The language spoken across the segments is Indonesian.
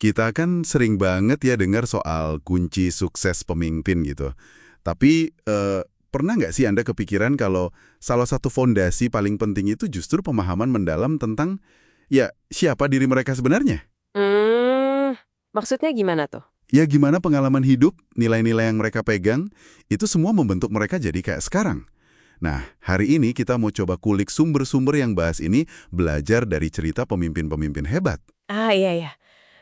Kita kan sering banget ya dengar soal kunci sukses pemimpin gitu. Tapi pernah nggak sih Anda kepikiran kalau salah satu fondasi paling penting itu justru pemahaman mendalam tentang ya siapa diri mereka sebenarnya? Maksudnya gimana tuh? Ya gimana pengalaman hidup, nilai-nilai yang mereka pegang, itu semua membentuk mereka jadi kayak sekarang. Nah, hari ini kita mau coba kulik sumber-sumber yang bahas ini belajar dari cerita pemimpin-pemimpin hebat. Iya ya.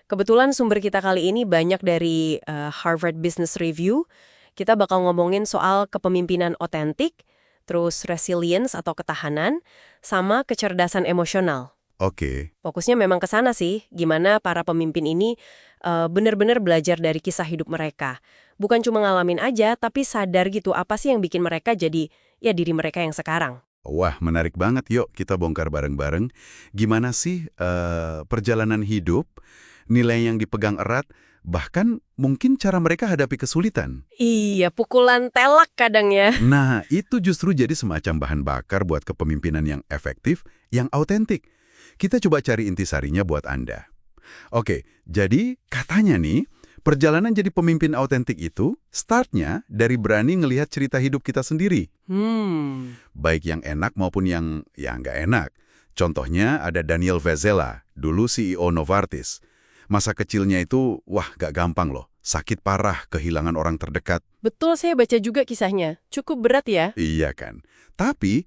Kebetulan sumber kita kali ini banyak dari Harvard Business Review. Kita bakal ngomongin soal kepemimpinan otentik, terus resilience atau ketahanan, sama kecerdasan emosional. Oke. Fokusnya memang ke sana sih, gimana para pemimpin ini benar-benar belajar dari kisah hidup mereka. Bukan cuma ngalamin aja, tapi sadar gitu apa sih yang bikin mereka jadi ya diri mereka yang sekarang. Wah, menarik banget. Yuk, kita bongkar bareng-bareng. Gimana sih perjalanan hidup, nilai yang dipegang erat, bahkan mungkin cara mereka hadapi kesulitan. Iya, pukulan telak kadang ya. Nah, itu justru jadi semacam bahan bakar buat kepemimpinan yang efektif, yang autentik. Kita coba cari intisarinya buat Anda. Oke, jadi katanya nih, perjalanan jadi pemimpin autentik itu startnya dari berani ngelihat cerita hidup kita sendiri. Baik yang enak maupun yang nggak enak. Contohnya ada Daniel Vezela, dulu CEO Novartis. Masa kecilnya itu, wah gak gampang loh. Sakit parah, kehilangan orang terdekat. Betul, saya baca juga kisahnya. Cukup berat ya. Iya kan. Tapi,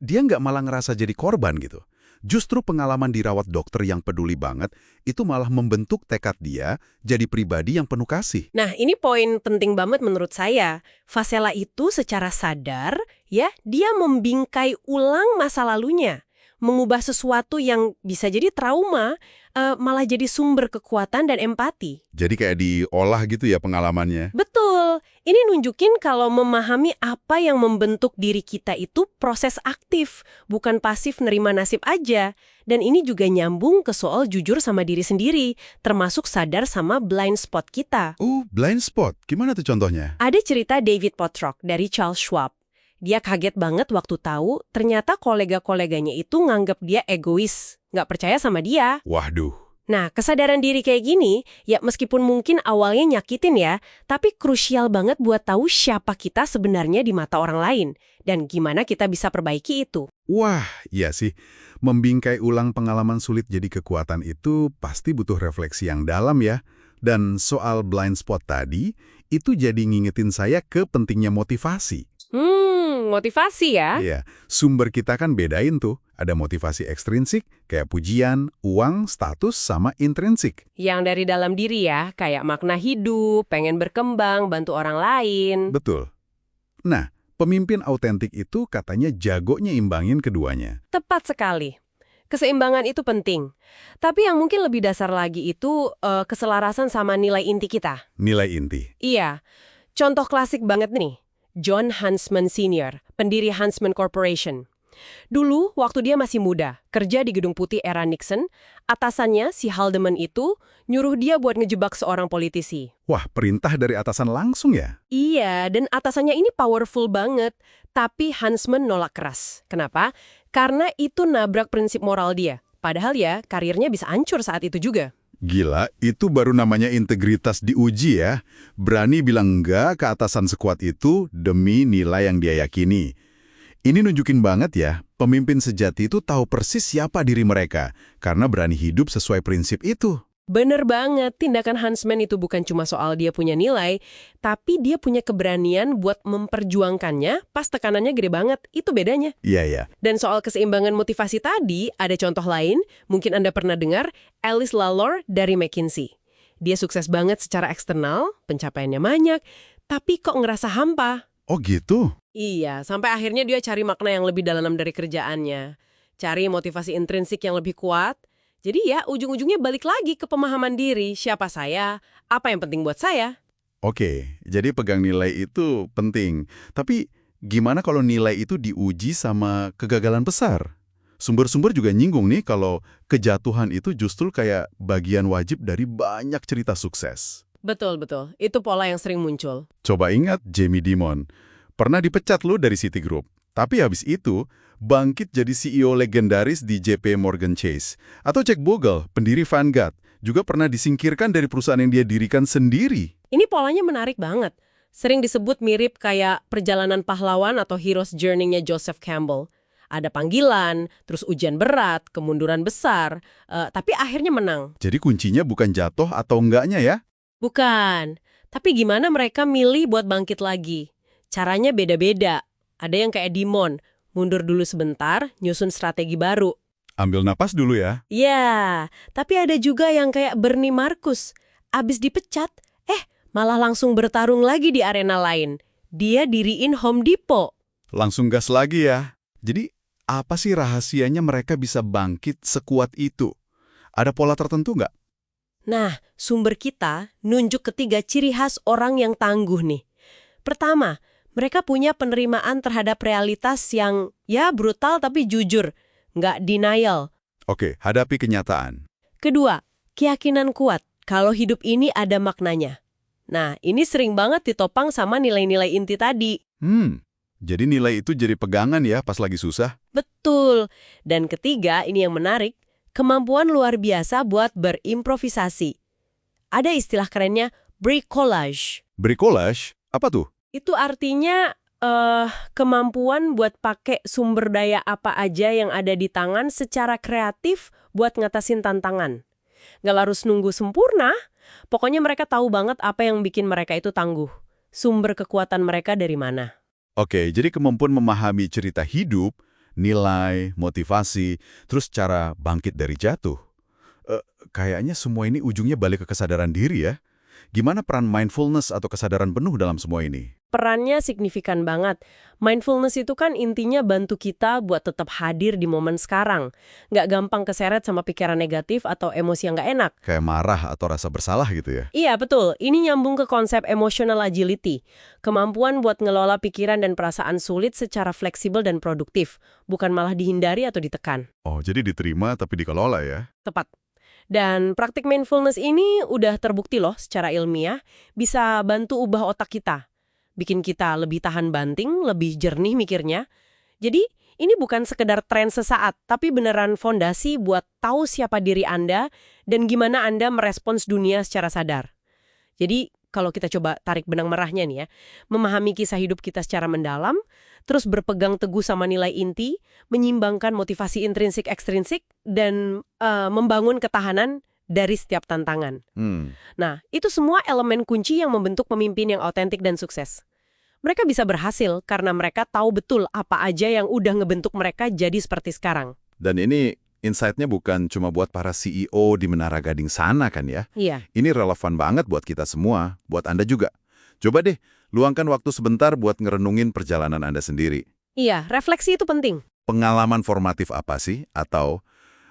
dia nggak malah ngerasa jadi korban gitu. Justru pengalaman dirawat dokter yang peduli banget, itu malah membentuk tekad dia jadi pribadi yang penuh kasih. Nah, ini poin penting banget menurut saya. Vasela itu secara sadar, ya, dia membingkai ulang masa lalunya. Mengubah sesuatu yang bisa jadi trauma, malah jadi sumber kekuatan dan empati. Jadi kayak diolah gitu ya pengalamannya. Betul. Ini nunjukin kalau memahami apa yang membentuk diri kita itu proses aktif, bukan pasif nerima nasib aja. Dan ini juga nyambung ke soal jujur sama diri sendiri, termasuk sadar sama blind spot kita. Oh, blind spot. Gimana tuh contohnya? Ada cerita David Potrock dari Charles Schwab. Dia kaget banget waktu tahu ternyata kolega-koleganya itu nganggap dia egois, nggak percaya sama dia. Waduh. Nah, kesadaran diri kayak gini, ya meskipun mungkin awalnya nyakitin ya, tapi krusial banget buat tahu siapa kita sebenarnya di mata orang lain, dan gimana kita bisa perbaiki itu. Wah, iya sih. Membingkai ulang pengalaman sulit jadi kekuatan itu pasti butuh refleksi yang dalam ya. Dan soal blind spot tadi, itu jadi ngingetin saya ke pentingnya motivasi. Motivasi ya? Iya, sumber kita kan bedain tuh. Ada motivasi ekstrinsik, kayak pujian, uang, status, sama intrinsik. Yang dari dalam diri ya, kayak makna hidup, pengen berkembang, bantu orang lain. Betul. Nah, pemimpin autentik itu katanya jagonya imbangin keduanya. Tepat sekali. Keseimbangan itu penting. Tapi yang mungkin lebih dasar lagi itu keselarasan sama nilai inti kita. Nilai inti. Iya. Contoh klasik banget nih. John Huntsman Sr., pendiri Huntsman Corporation. Dulu, waktu dia masih muda, kerja di Gedung Putih era Nixon, atasannya, si Haldeman itu, nyuruh dia buat ngejebak seorang politisi. Wah, perintah dari atasan langsung ya? Iya, dan atasannya ini powerful banget. Tapi Huntsman nolak keras. Kenapa? Karena itu nabrak prinsip moral dia. Padahal ya, karirnya bisa hancur saat itu juga. Gila, itu baru namanya integritas diuji ya. Berani bilang enggak ke atasan sekuat itu demi nilai yang dia yakini. Ini nunjukin banget ya, pemimpin sejati itu tahu persis siapa diri mereka, karena berani hidup sesuai prinsip itu. Bener banget, tindakan Huntsman itu bukan cuma soal dia punya nilai, tapi dia punya keberanian buat memperjuangkannya pas tekanannya gede banget, itu bedanya. Iya, ya. Dan soal keseimbangan motivasi tadi, ada contoh lain, mungkin Anda pernah dengar, Alice Lalor dari McKinsey. Dia sukses banget secara eksternal, pencapaiannya banyak, tapi kok ngerasa hampa. Oh gitu? Iya, sampai akhirnya dia cari makna yang lebih dalam dari kerjaannya. Cari motivasi intrinsik yang lebih kuat. Jadi ya, ujung-ujungnya balik lagi ke pemahaman diri, siapa saya, apa yang penting buat saya. Oke, jadi pegang nilai itu penting. Tapi gimana kalau nilai itu diuji sama kegagalan besar? Sumber-sumber juga nyinggung nih kalau kejatuhan itu justru kayak bagian wajib dari banyak cerita sukses. Betul. Itu pola yang sering muncul. Coba ingat Jamie Dimon. Pernah dipecat lo dari Citigroup. Tapi habis itu, bangkit jadi CEO legendaris di JP Morgan Chase. Atau Jack Bogle, pendiri Vanguard. Juga pernah disingkirkan dari perusahaan yang dia dirikan sendiri. Ini polanya menarik banget. Sering disebut mirip kayak perjalanan pahlawan atau hero's journey-nya Joseph Campbell. Ada panggilan, terus ujian berat, kemunduran besar, tapi akhirnya menang. Jadi kuncinya bukan jatuh atau enggaknya ya? Bukan. Tapi gimana mereka milih buat bangkit lagi? Caranya beda-beda. Ada yang kayak Dimon, mundur dulu sebentar, nyusun strategi baru. Ambil napas dulu ya. Ya, tapi ada juga yang kayak Bernie Marcus. Abis dipecat, malah langsung bertarung lagi di arena lain. Dia diriin Home Depot. Langsung gas lagi ya. Jadi, apa sih rahasianya mereka bisa bangkit sekuat itu? Ada pola tertentu nggak? Nah, sumber kita nunjuk ketiga ciri khas orang yang tangguh nih. Pertama, mereka punya penerimaan terhadap realitas yang brutal tapi jujur, nggak denial. Oke, hadapi kenyataan. Kedua, keyakinan kuat kalau hidup ini ada maknanya. Nah, ini sering banget ditopang sama nilai-nilai inti tadi. Jadi nilai itu jadi pegangan ya pas lagi susah? Betul. Dan ketiga, ini yang menarik, kemampuan luar biasa buat berimprovisasi. Ada istilah kerennya bricolage. Bricolage? Apa tuh? Itu artinya kemampuan buat pakai sumber daya apa aja yang ada di tangan secara kreatif buat ngatasin tantangan. Nggak harus nunggu sempurna, pokoknya mereka tahu banget apa yang bikin mereka itu tangguh. Sumber kekuatan mereka dari mana. Oke, jadi kemampuan memahami cerita hidup, nilai, motivasi, terus cara bangkit dari jatuh. Kayaknya semua ini ujungnya balik ke kesadaran diri ya. Gimana peran mindfulness atau kesadaran penuh dalam semua ini? Perannya signifikan banget. Mindfulness itu kan intinya bantu kita buat tetap hadir di momen sekarang. Nggak gampang keseret sama pikiran negatif atau emosi yang nggak enak. Kayak marah atau rasa bersalah gitu ya? Iya, betul. Ini nyambung ke konsep emotional agility. Kemampuan buat ngelola pikiran dan perasaan sulit secara fleksibel dan produktif. Bukan malah dihindari atau ditekan. Oh, jadi diterima tapi dikelola ya? Tepat. Dan praktik mindfulness ini udah terbukti loh secara ilmiah, bisa bantu ubah otak kita. Bikin kita lebih tahan banting, lebih jernih mikirnya. Jadi, ini bukan sekedar tren sesaat, tapi beneran fondasi buat tahu siapa diri Anda dan gimana Anda merespons dunia secara sadar. Jadi, kalau kita coba tarik benang merahnya nih ya, memahami kisah hidup kita secara mendalam, terus berpegang teguh sama nilai inti, menyimbangkan motivasi intrinsik-ekstrinsik, dan membangun ketahanan dari setiap tantangan. Nah, itu semua elemen kunci yang membentuk pemimpin yang autentik dan sukses. Mereka bisa berhasil karena mereka tahu betul apa aja yang udah ngebentuk mereka jadi seperti sekarang. Dan ini insight-nya bukan cuma buat para CEO di Menara Gading sana kan ya? Iya. Ini relevan banget buat kita semua, buat Anda juga. Coba deh, luangkan waktu sebentar buat ngerenungin perjalanan Anda sendiri. Iya, refleksi itu penting. Pengalaman formatif apa sih? Atau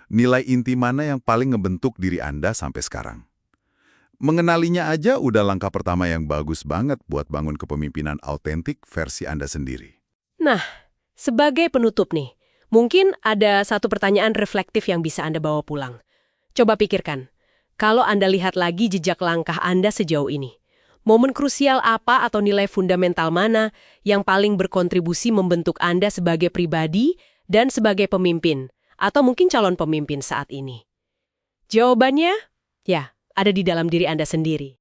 nilai inti mana yang paling ngebentuk diri Anda sampai sekarang? Mengenalinya aja udah langkah pertama yang bagus banget buat bangun kepemimpinan autentik versi Anda sendiri. Nah, sebagai penutup nih, mungkin ada satu pertanyaan reflektif yang bisa Anda bawa pulang. Coba pikirkan, kalau Anda lihat lagi jejak langkah Anda sejauh ini, momen krusial apa atau nilai fundamental mana yang paling berkontribusi membentuk Anda sebagai pribadi dan sebagai pemimpin, atau mungkin calon pemimpin saat ini? Jawabannya, ya, ada di dalam diri Anda sendiri.